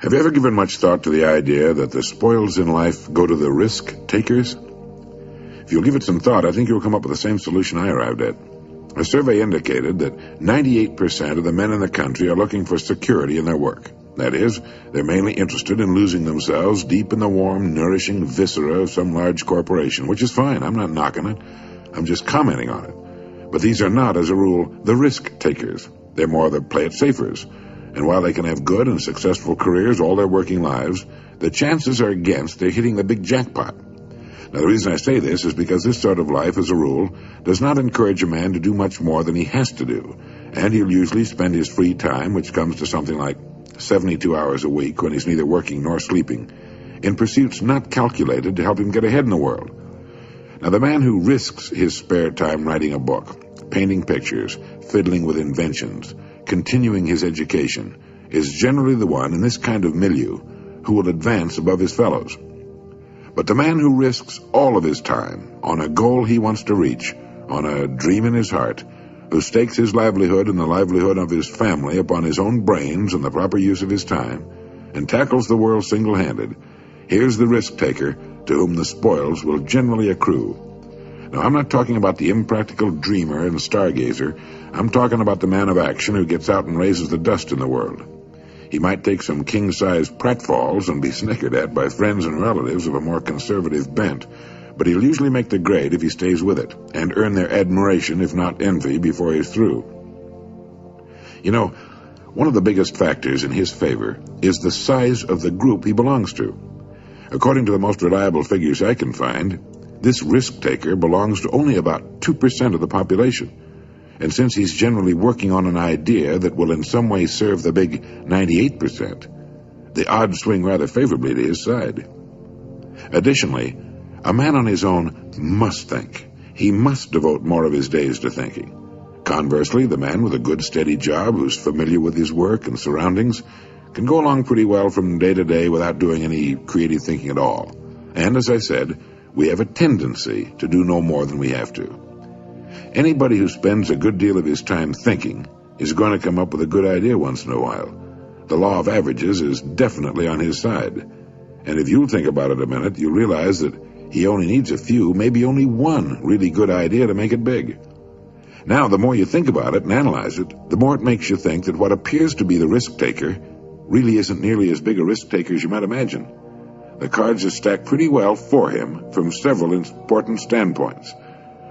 Have you ever given much thought to the idea that the spoils in life go to the risk takers? If you'll give it some thought, I think you'll come up with the same solution I arrived at. A survey indicated that 98% of the men in the country are looking for security in their work. That is, they're mainly interested in losing themselves deep in the warm, nourishing viscera of some large corporation, which is fine. I'm not knocking it. I'm just commenting on it. But these are not, as a rule, the risk takers. They're more the play-it-safers. And while they can have good and successful careers all their working lives, the chances are against their hitting the big jackpot. Now, the reason I say this is because this sort of life, as a rule, does not encourage a man to do much more than he has to do, and he'll usually spend his free time, which comes to something like 72 hours a week when he's neither working nor sleeping, in pursuits not calculated to help him get ahead in the world. Now, the man who risks his spare time writing a book, painting pictures, fiddling with inventions, continuing his education, is generally the one in this kind of milieu who will advance above his fellows. But the man who risks all of his time on a goal he wants to reach, on a dream in his heart, who stakes his livelihood and the livelihood of his family upon his own brains and the proper use of his time, and tackles the world single-handed, here's the risk-taker to whom the spoils will generally accrue. Now, I'm not talking about the impractical dreamer and stargazer. I'm talking about the man of action who gets out and raises the dust in the world. He might take some king-size pratfalls and be snickered at by friends and relatives of a more conservative bent, but he'll usually make the grade if he stays with it, and earn their admiration, if not envy, before he's through. You know, one of the biggest factors in his favor is the size of the group he belongs to. According to the most reliable figures I can find, this risk-taker belongs to only about 2% of the population. And since he's generally working on an idea that will in some way serve the big 98%, the odds swing rather favorably to his side. Additionally, a man on his own must think. He must devote more of his days to thinking. Conversely, the man with a good, steady job who's familiar with his work and surroundings can go along pretty well from day to day without doing any creative thinking at all. And as I said, we have a tendency to do no more than we have to. Anybody who spends a good deal of his time thinking is going to come up with a good idea once in a while. The law of averages is definitely on his side. And if you'll think about it a minute, you'll realize that he only needs a few, maybe only one really good idea to make it big. Now, the more you think about it and analyze it, the more it makes you think that what appears to be the risk-taker really isn't nearly as big a risk-taker as you might imagine. The cards are stacked pretty well for him from several important standpoints.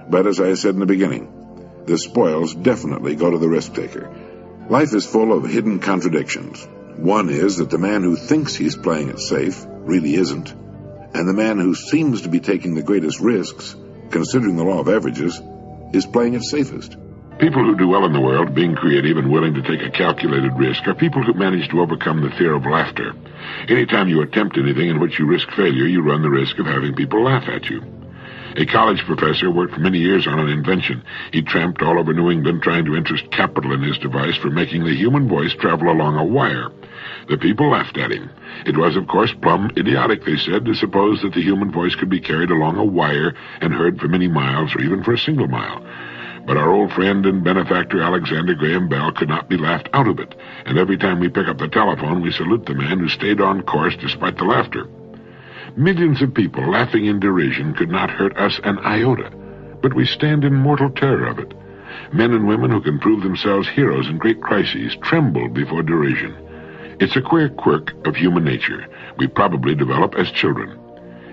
But as I said in the beginning, the spoils definitely go to the risk-taker. Life is full of hidden contradictions. One is that the man who thinks he's playing it safe really isn't, and the man who seems to be taking the greatest risks, considering the law of averages, is playing it safest. People who do well in the world, being creative and willing to take a calculated risk, are people who manage to overcome the fear of laughter. Anytime you attempt anything in which you risk failure, you run the risk of having people laugh at you. A college professor worked for many years on an invention. He tramped all over New England trying to interest capital in his device for making the human voice travel along a wire. The people laughed at him. It was, of course, plumb idiotic, they said, to suppose that the human voice could be carried along a wire and heard for many miles or even for a single mile. But our old friend and benefactor Alexander Graham Bell could not be laughed out of it, and every time we pick up the telephone, we salute the man who stayed on course despite the laughter. Millions of people laughing in derision could not hurt us an iota, but we stand in mortal terror of it. Men and women who can prove themselves heroes in great crises tremble before derision. It's a queer quirk of human nature we probably develop as children.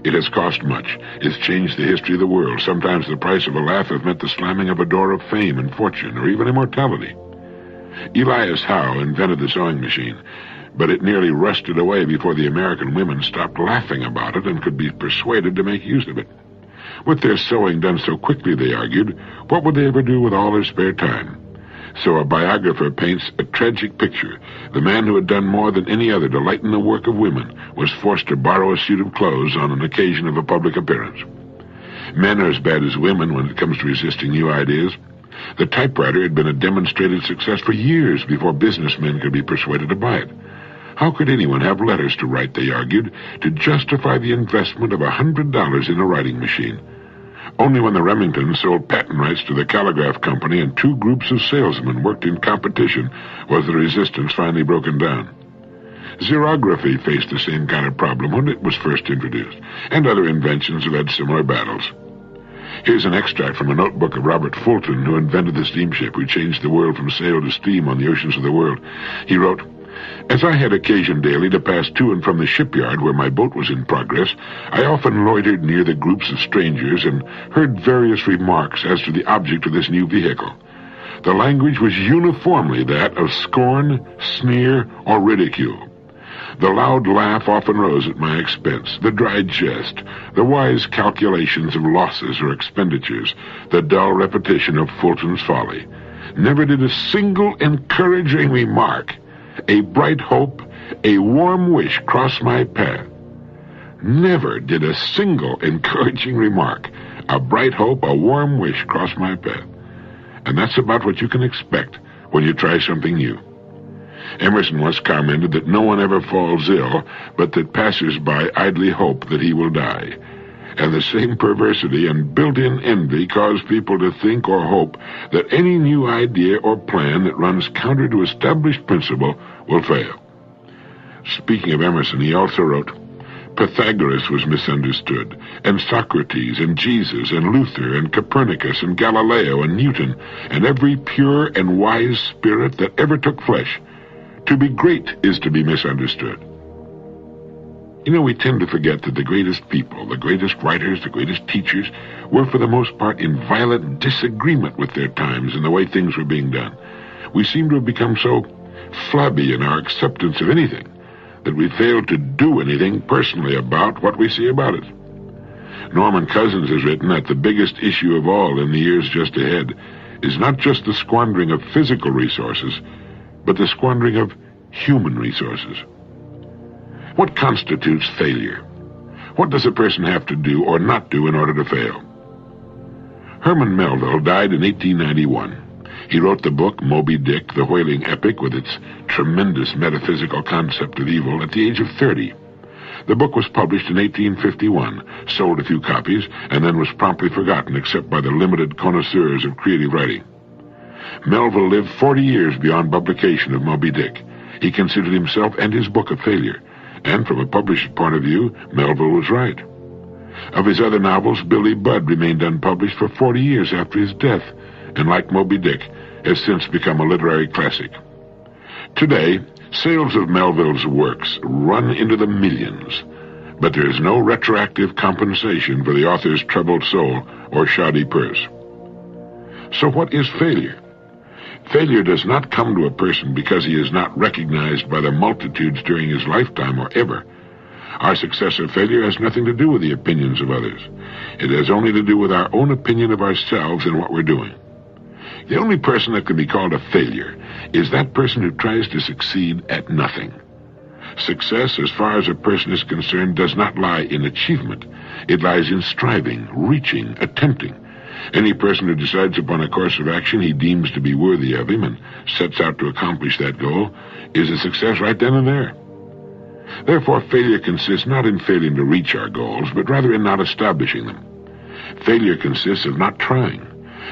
It has cost much. It's changed the history of the world. Sometimes the price of a laugh has meant the slamming of a door of fame and fortune, or even immortality. Elias Howe invented the sewing machine, but it nearly rusted away before the American women stopped laughing about it and could be persuaded to make use of it. With their sewing done so quickly, they argued, what would they ever do with all their spare time? So a biographer paints a tragic picture. The man who had done more than any other to lighten the work of women was forced to borrow a suit of clothes on an occasion of a public appearance. Men are as bad as women when it comes to resisting new ideas. The typewriter had been a demonstrated success for years before businessmen could be persuaded to buy it. How could anyone have letters to write, they argued, to justify the investment of $100 in a writing machine? Only when the Remingtons sold patent rights to the Telegraph Company and two groups of salesmen worked in competition was the resistance finally broken down. Xerography faced the same kind of problem when it was first introduced, and other inventions have had similar battles. Here's an extract from a notebook of Robert Fulton, who invented the steamship, who changed the world from sail to steam on the oceans of the world. He wrote, "As I had occasion daily to pass to and from the shipyard where my boat was in progress, I often loitered near the groups of strangers and heard various remarks as to the object of this new vehicle. The language was uniformly that of scorn, sneer, or ridicule. The loud laugh often rose at my expense, the dry jest, the wise calculations of losses or expenditures, the dull repetition of Fulton's folly. Never did a single encouraging remark, a bright hope, a warm wish cross my path. Never did a single encouraging remark, a bright hope, a warm wish cross my path." And that's about what you can expect when you try something new. Emerson once commented that no one ever falls ill, but that passers-by idly hope that he will die. And the same perversity and built-in envy cause people to think or hope that any new idea or plan that runs counter to established principle will fail. Speaking of Emerson, he also wrote, "Pythagoras was misunderstood, and Socrates, and Jesus, and Luther, and Copernicus, and Galileo, and Newton, and every pure and wise spirit that ever took flesh. To be great is to be misunderstood." You know, we tend to forget that the greatest people, the greatest writers, the greatest teachers, were for the most part in violent disagreement with their times and the way things were being done. We seem to have become so flabby in our acceptance of anything that we fail to do anything personally about what we see about it. Norman Cousins has written that the biggest issue of all in the years just ahead is not just the squandering of physical resources, but the squandering of human resources. What constitutes failure? What does a person have to do or not do in order to fail? Herman Melville died in 1891. He wrote the book Moby Dick, the whaling epic, with its tremendous metaphysical concept of evil, at the age of 30. The book was published in 1851, sold a few copies, and then was promptly forgotten except by the limited connoisseurs of creative writing. Melville lived 40 years beyond publication of Moby Dick. He considered himself and his book a failure, and from a publisher's point of view, Melville was right. Of his other novels, Billy Budd remained unpublished for 40 years after his death, and like Moby Dick, has since become a literary classic. Today, sales of Melville's works run into the millions, but there is no retroactive compensation for the author's troubled soul or shoddy purse. So what is failure? Failure does not come to a person because he is not recognized by the multitudes during his lifetime or ever. Our success or failure has nothing to do with the opinions of others. It has only to do with our own opinion of ourselves and what we're doing. The only person that can be called a failure is that person who tries to succeed at nothing. Success, as far as a person is concerned, does not lie in achievement. It lies in striving, reaching, attempting. Any person who decides upon a course of action he deems to be worthy of him and sets out to accomplish that goal is a success right then and there. Therefore, failure consists not in failing to reach our goals, but rather in not establishing them. Failure consists of not trying,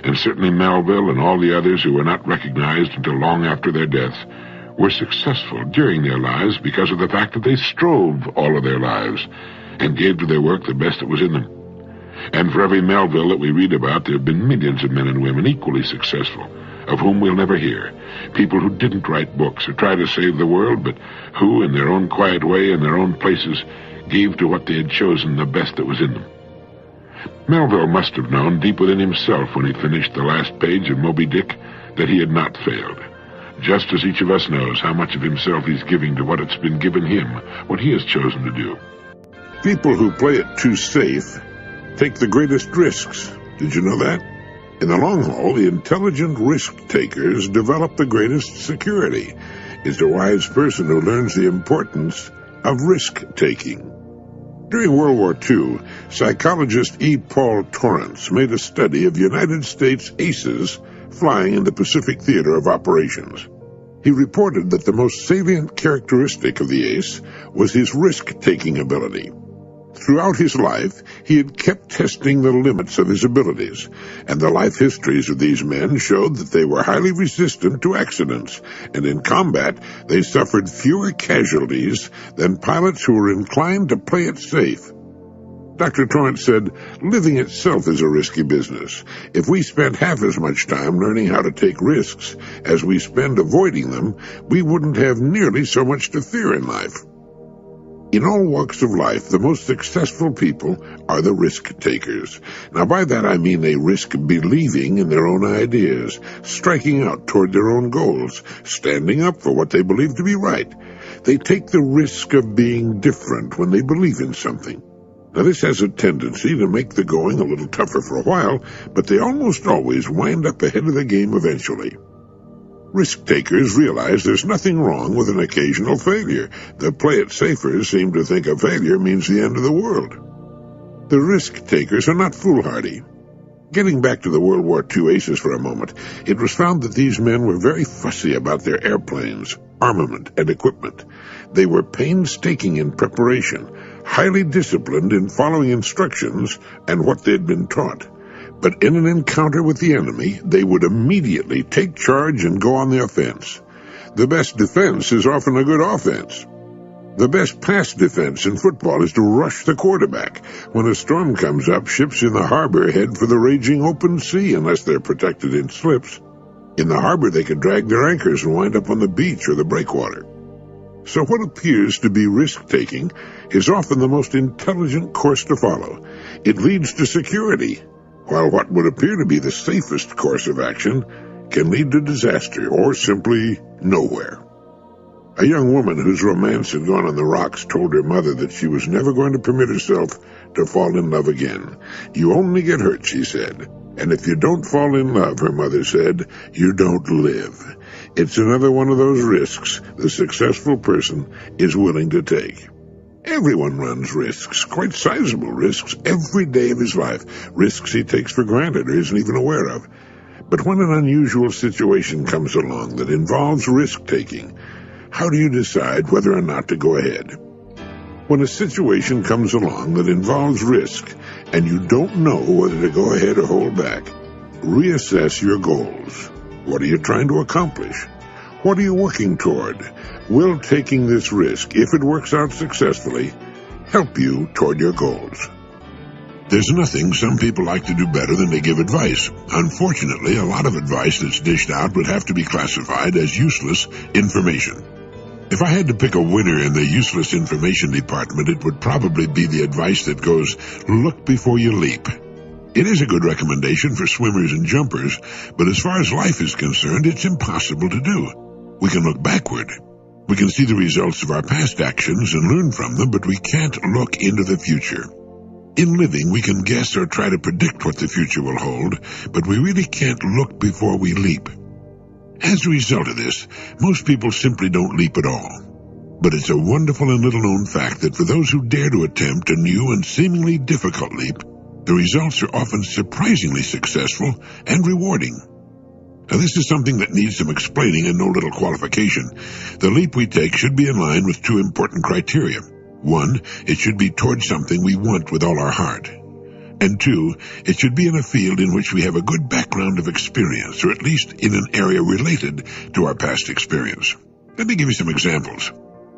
and certainly Melville and all the others who were not recognized until long after their deaths were successful during their lives because of the fact that they strove all of their lives and gave to their work the best that was in them. And for every Melville that we read about, there have been millions of men and women equally successful, of whom we'll never hear. People who didn't write books or try to save the world, but who, in their own quiet way, in their own places, gave to what they had chosen the best that was in them. Melville must have known deep within himself when he finished the last page of Moby Dick that he had not failed, just as each of us knows how much of himself he's giving to what it's been given him, what he has chosen to do. People who play it too safe take the greatest risks. Did you know that? In the long haul, the intelligent risk-takers develop the greatest security. It's a wise person who learns the importance of risk-taking. During World War II, psychologist E. Paul Torrance made a study of United States aces flying in the Pacific Theater of Operations. He reported that the most salient characteristic of the ace was his risk-taking ability. Throughout his life, He had kept testing the limits of his abilities, and the life histories of these men showed that they were highly resistant to accidents, and in combat they suffered fewer casualties than pilots who were inclined to play it safe. Dr. Torrance said, living itself is a risky business. If we spent half as much time learning how to take risks as we spend avoiding them, we wouldn't have nearly so much to fear in life. In all walks of life, the most successful people are the risk-takers. Now, by that I mean they risk believing in their own ideas, striking out toward their own goals, standing up for what they believe to be right. They take the risk of being different when they believe in something. Now, this has a tendency to make the going a little tougher for a while, but they almost always wind up ahead of the game eventually. Risk-takers realize there's nothing wrong with an occasional failure. The play-it-safers seem to think a failure means the end of the world. The risk-takers are not foolhardy. Getting back to the World War II aces for a moment, it was found that these men were very fussy about their airplanes, armament, and equipment. They were painstaking in preparation, highly disciplined in following instructions and what they'd been taught. But in an encounter with the enemy, they would immediately take charge and go on the offense. The best defense is often a good offense. The best pass defense in football is to rush the quarterback. When a storm comes up, ships in the harbor head for the raging open sea unless they're protected in slips. In the harbor, they could drag their anchors and wind up on the beach or the breakwater. So what appears to be risk-taking is often the most intelligent course to follow. It leads to security, while what would appear to be the safest course of action can lead to disaster or simply nowhere. A young woman whose romance had gone on the rocks told her mother that she was never going to permit herself to fall in love again. You only get hurt, she said. And if you don't fall in love, her mother said, you don't live. It's another one of those risks the successful person is willing to take. Everyone runs risks, quite sizable risks, every day of his life, risks he takes for granted or isn't even aware of. But when an unusual situation comes along that involves risk-taking, how do you decide whether or not to go ahead? When a situation comes along that involves risk and you don't know whether to go ahead or hold back, reassess your goals. What are you trying to accomplish? What are you working toward? Will taking this risk, if it works out successfully, help you toward your goals? There's nothing some people like to do better than to give advice. Unfortunately, a lot of advice that's dished out would have to be classified as useless information. If I had to pick a winner in the useless information department, it would probably be the advice that goes, look before you leap. It is a good recommendation for swimmers and jumpers, but as far as life is concerned, it's impossible to do. We can look backward. We can see the results of our past actions and learn from them, but we can't look into the future. In living, we can guess or try to predict what the future will hold, but we really can't look before we leap. As a result of this, most people simply don't leap at all. But it's a wonderful and little-known fact that for those who dare to attempt a new and seemingly difficult leap, the results are often surprisingly successful and rewarding. Now, this is something that needs some explaining and no little qualification. The leap we take should be in line with two important criteria. One, it should be towards something we want with all our heart. And two, it should be in a field in which we have a good background of experience, or at least in an area related to our past experience. Let me give you some examples.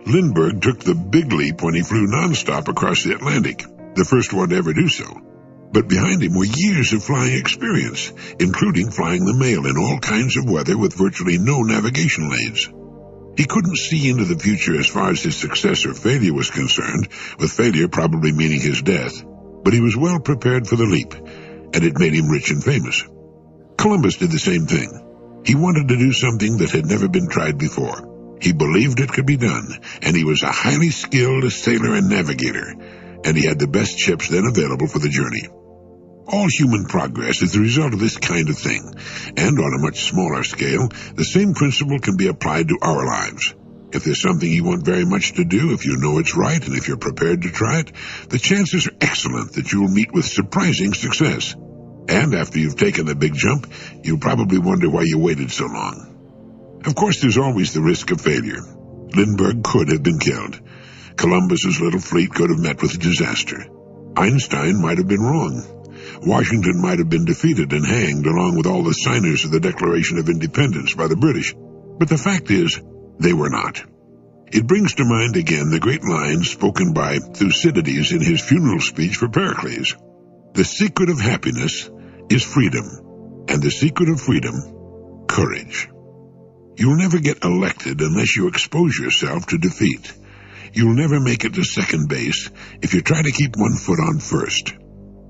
Lindbergh took the big leap when he flew nonstop across the Atlantic, the first one to ever do so. But behind him were years of flying experience, including flying the mail in all kinds of weather with virtually no navigational aids. He couldn't see into the future as far as his success or failure was concerned, with failure probably meaning his death. But he was well prepared for the leap, and it made him rich and famous. Columbus did the same thing. He wanted to do something that had never been tried before. He believed it could be done, and he was a highly skilled sailor and navigator, and he had the best ships then available for the journey. All human progress is the result of this kind of thing, and on a much smaller scale, the same principle can be applied to our lives. If there's something you want very much to do, if you know it's right, and if you're prepared to try it, the chances are excellent that you'll meet with surprising success. And after you've taken the big jump, you'll probably wonder why you waited so long. Of course, there's always the risk of failure. Lindbergh could have been killed. Columbus's little fleet could have met with disaster. Einstein might have been wrong. Washington might have been defeated and hanged along with all the signers of the Declaration of Independence by the British. But the fact is, they were not. It brings to mind again the great lines spoken by Thucydides in his funeral speech for Pericles. The secret of happiness is freedom, and the secret of freedom, courage. You'll never get elected unless you expose yourself to defeat. You'll never make it to second base if you try to keep one foot on first.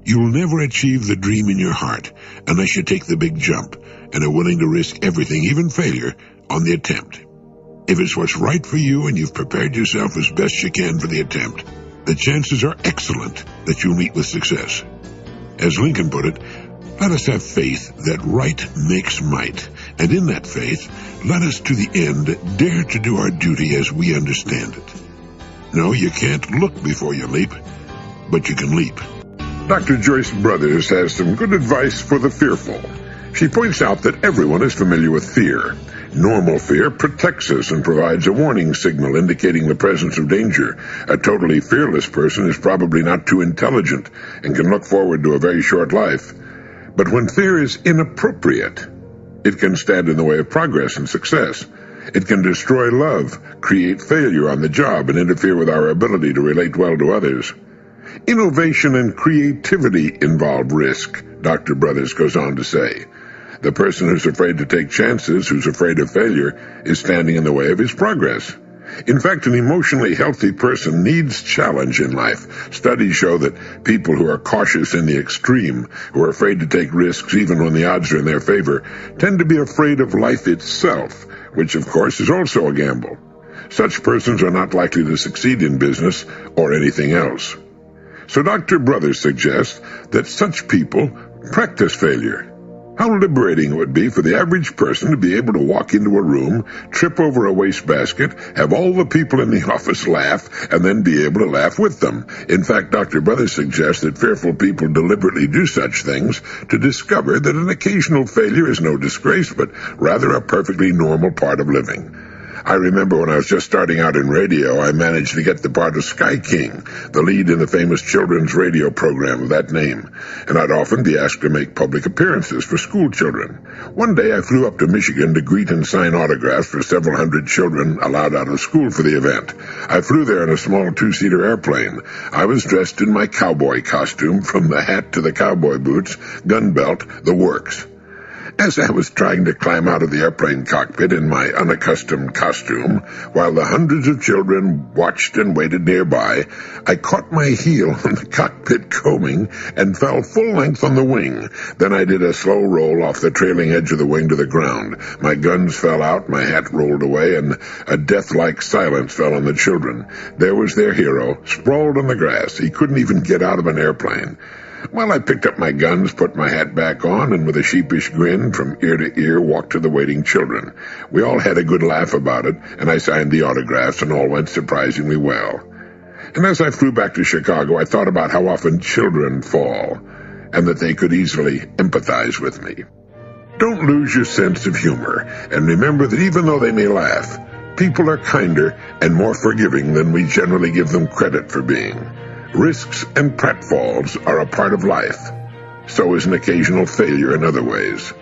You'll never achieve the dream in your heart unless you take the big jump and are willing to risk everything, even failure, on the attempt. If it's what's right for you and you've prepared yourself as best you can for the attempt, the chances are excellent that you'll meet with success. As Lincoln put it, let us have faith that right makes might, and in that faith, let us to the end dare to do our duty as we understand it. No, you can't look before you leap, but you can leap. Dr. Joyce Brothers has some good advice for the fearful. She points out that everyone is familiar with fear. Normal fear protects us and provides a warning signal indicating the presence of danger. A totally fearless person is probably not too intelligent and can look forward to a very short life. But when fear is inappropriate, it can stand in the way of progress and success. It can destroy love, create failure on the job, and interfere with our ability to relate well to others. Innovation and creativity involve risk, Dr. Brothers goes on to say. The person who's afraid to take chances, who's afraid of failure, is standing in the way of his progress. In fact, an emotionally healthy person needs challenge in life. Studies show that people who are cautious in the extreme, who are afraid to take risks even when the odds are in their favor, tend to be afraid of life itself, which of course is also a gamble. Such persons are not likely to succeed in business or anything else. So Dr. Brothers suggests that such people practice failure. How liberating it would be for the average person to be able to walk into a room, trip over a wastebasket, have all the people in the office laugh, and then be able to laugh with them. In fact, Dr. Brothers suggests that fearful people deliberately do such things to discover that an occasional failure is no disgrace, but rather a perfectly normal part of living. I remember when I was just starting out in radio, I managed to get the part of Sky King, the lead in the famous children's radio program of that name, and I'd often be asked to make public appearances for school children. One day I flew up to Michigan to greet and sign autographs for several hundred children allowed out of school for the event. I flew there in a small two-seater airplane. I was dressed in my cowboy costume, from the hat to the cowboy boots, gun belt, the works. As I was trying to climb out of the airplane cockpit in my unaccustomed costume, while the hundreds of children watched and waited nearby, I caught my heel on the cockpit coaming and fell full length on the wing. Then I did a slow roll off the trailing edge of the wing to the ground. My guns fell out, my hat rolled away, and a death-like silence fell on the children. There was their hero, sprawled on the grass. He couldn't even get out of an airplane. Well, I picked up my guns, put my hat back on, and with a sheepish grin from ear to ear walked to the waiting children. We all had a good laugh about it, and I signed the autographs, and all went surprisingly well. And as I flew back to Chicago, I thought about how often children fall, and that they could easily empathize with me. Don't lose your sense of humor, and remember that even though they may laugh, people are kinder and more forgiving than we generally give them credit for being. Risks and pratfalls are a part of life. So is an occasional failure in other ways.